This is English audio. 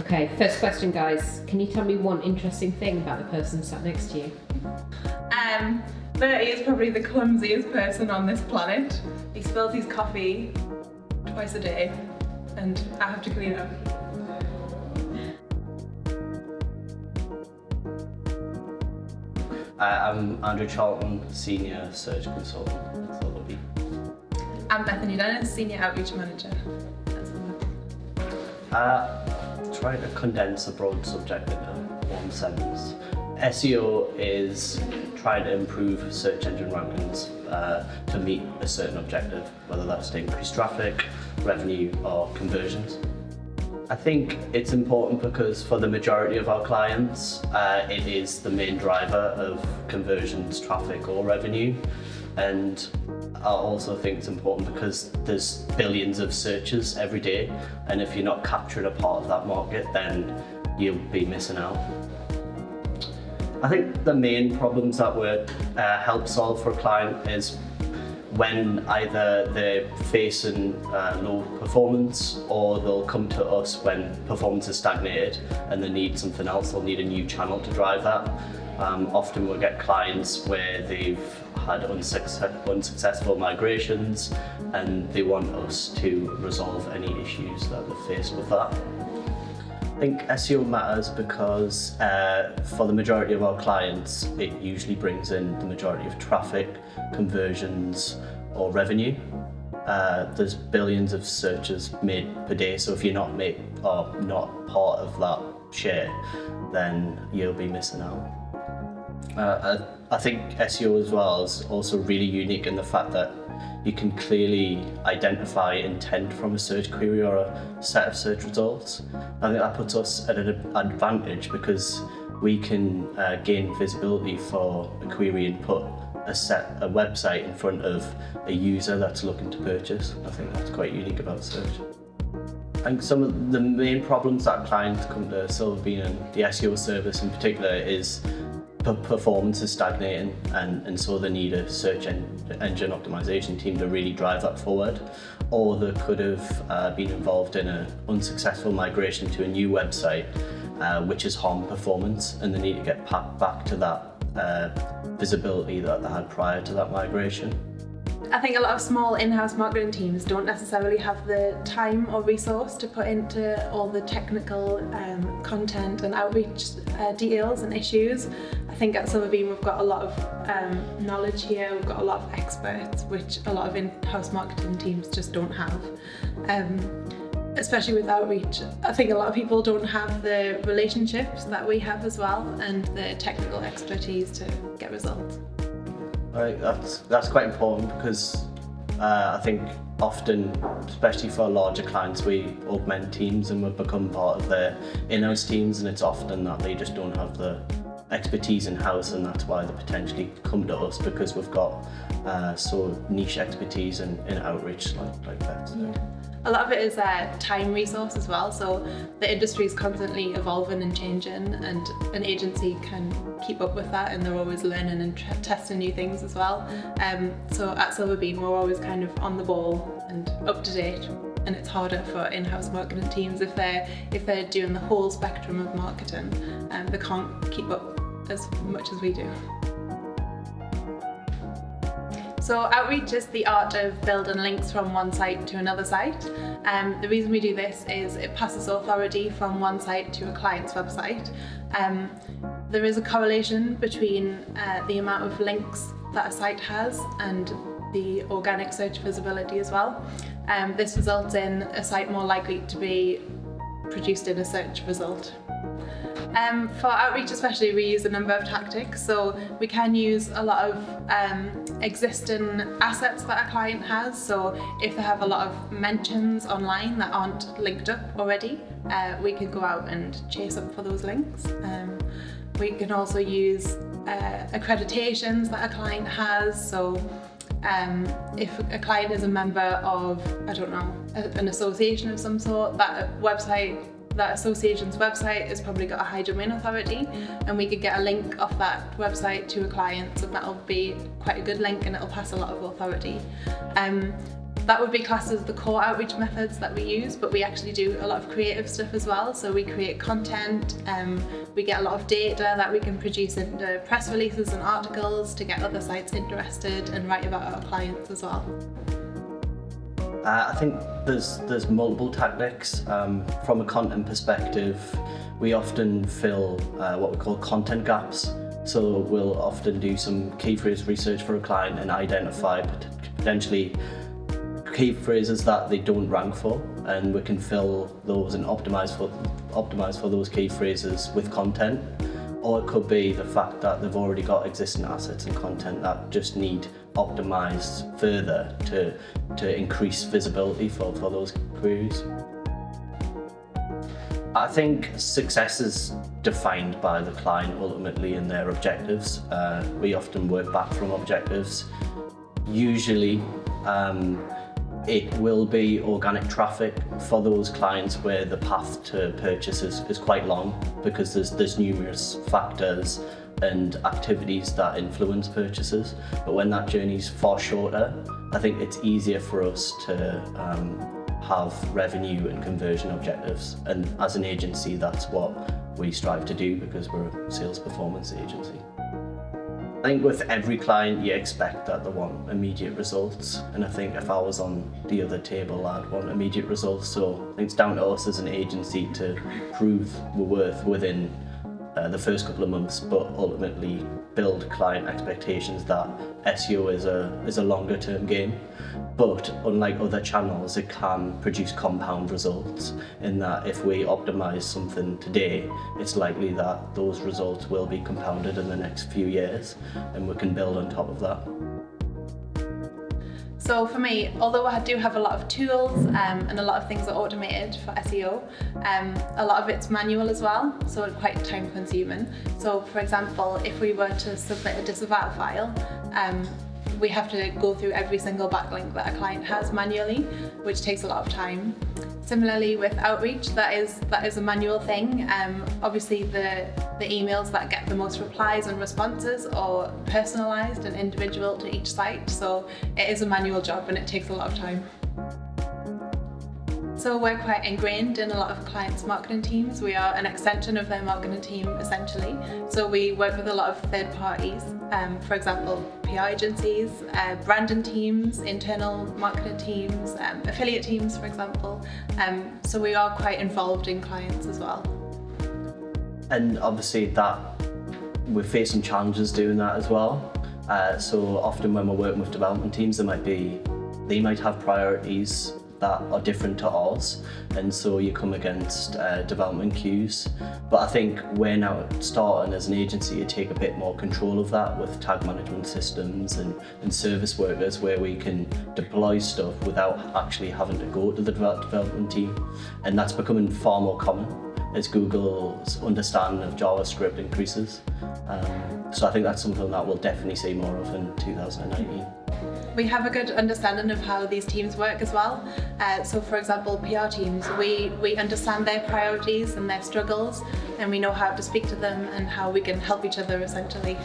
Okay, first question, guys. Can you tell me one interesting thing about the person sat next to you? Bertie is probably the clumsiest person on this planet. He spills his coffee twice a day and I have to clean up. I'm Andrew Charlton, Senior Search Consultant at Sotheby's. I'm Bethany Dennis, Senior Outreach Manager at Sotheby's. Try to condense a broad subject into one sentence. SEO is trying to improve search engine rankings to meet a certain objective, whether that's to increase traffic, revenue or conversions. I think it's important because for the majority of our clients, it is the main driver of conversions, traffic or revenue. And I also think it's important because there's billions of searches every day, and if you're not capturing a part of that market, then you'll be missing out. I think the main problems that we help solve for a client is when either they're facing low performance, or they'll come to us when performance is stagnated and they need something else, they'll need a new channel to drive that. Often we'll get clients where they've had unsuccessful migrations and they want us to resolve any issues that they're faced with that. I think SEO matters because for the majority of our clients, it usually brings in the majority of traffic, conversions or revenue. There's billions of searches made per day, so if you're not part of that share, then you'll be missing out. I think SEO as well is also really unique in the fact that you can clearly identify intent from a search query or a set of search results. I think that puts us at an advantage because we can gain visibility for a query and put a website in front of a user that's looking to purchase. I think that's quite unique about search. I think some of the main problems that clients come to Silverbean and the SEO service in particular is performance is stagnating, and so they need a search engine optimization team to really drive that forward. Or they could have been involved in an unsuccessful migration to a new website which has harmed performance, and they need to get back to that visibility that they had prior to that migration. I think a lot of small in-house marketing teams don't necessarily have the time or resource to put into all the technical content and outreach details and issues. I think at Silverbean we've got a lot of knowledge here, we've got a lot of experts, which a lot of in-house marketing teams just don't have. Especially with outreach, I think a lot of people don't have the relationships that we have as well, and the technical expertise to get results. Right, that's quite important because I think often, especially for larger clients, we augment teams and we become part of their in-house teams, and it's often that they just don't have the expertise in-house, and that's why they potentially come to us, because we've got so niche expertise in outreach like that. So. Yeah. A lot of it is time resource as well, so the industry is constantly evolving and changing, and an agency can keep up with that, and they're always learning and testing new things as well. So at Silverbean we're always kind of on the ball and up to date, and it's harder for in-house marketing teams if they're doing the whole spectrum of marketing, they can't keep up as much as we do. So outreach is the art of building links from one site to another site. The reason we do this is it passes authority from one site to a client's website. There is a correlation between the amount of links that a site has and the organic search visibility as well. This results in a site more likely to be produced in a search result. For outreach especially, we use a number of tactics. So we can use a lot of existing assets that a client has. So if they have a lot of mentions online that aren't linked up already, we can go out and chase up for those links. We can also use accreditations that a client has. So if a client is a member of, I don't know, an association of some sort, that association's website has probably got a high domain authority, and we could get a link off that website to a client, so that'll be quite a good link and it'll pass a lot of authority. that would be classed as the core outreach methods that we use, but we actually do a lot of creative stuff as well. So we create content, we get a lot of data that we can produce into press releases and articles to get other sites interested and write about our clients as well. I think there's multiple tactics. From a content perspective, we often fill what we call content gaps. So we'll often do some key phrase research for a client and identify potentially key phrases that they don't rank for, and we can fill those and optimize for those key phrases with content. Or it could be the fact that they've already got existing assets and content that just need optimized further to increase visibility for those queries. I think success is defined by the client ultimately and their objectives. We often work back from objectives. Usually it will be organic traffic for those clients where the path to purchase is quite long, because there's numerous factors and activities that influence purchases. But when that journey is far shorter, I think it's easier for us to have revenue and conversion objectives. And as an agency, that's what we strive to do, because we're a sales performance agency. I think with every client you expect that they want immediate results, and I think if I was on the other table I'd want immediate results. So I think it's down to us as an agency to prove we're worth within the first couple of months, but ultimately build client expectations that SEO is a longer term game. But unlike other channels, it can produce compound results, in that if we optimize something today, it's likely that those results will be compounded in the next few years, and we can build on top of that. So for me, although I do have a lot of tools and a lot of things are automated for SEO, a lot of it's manual as well, so it's quite time consuming. So for example, if we were to submit a disavow file, we have to go through every single backlink that a client has manually, which takes a lot of time. Similarly with outreach, that is a manual thing. Obviously the emails that get the most replies and responses are personalised and individual to each site, so it is a manual job and it takes a lot of time. So we're quite ingrained in a lot of clients' marketing teams. We are an extension of their marketing team essentially. So we work with a lot of third parties, for example, PR agencies, branding teams, internal marketing teams, affiliate teams, for example. So we are quite involved in clients as well. And obviously that we're facing challenges doing that as well. So often when we're working with development teams, they might have priorities that are different to ours, and so you come against development queues. But I think we're now starting as an agency to take a bit more control of that with tag management systems and service workers, where we can deploy stuff without actually having to go to the development team, and that's becoming far more common as Google's understanding of JavaScript increases. So I think that's something that we'll definitely see more of in 2019. We have a good understanding of how these teams work as well. So for example, PR teams, we understand their priorities and their struggles, and we know how to speak to them and how we can help each other essentially.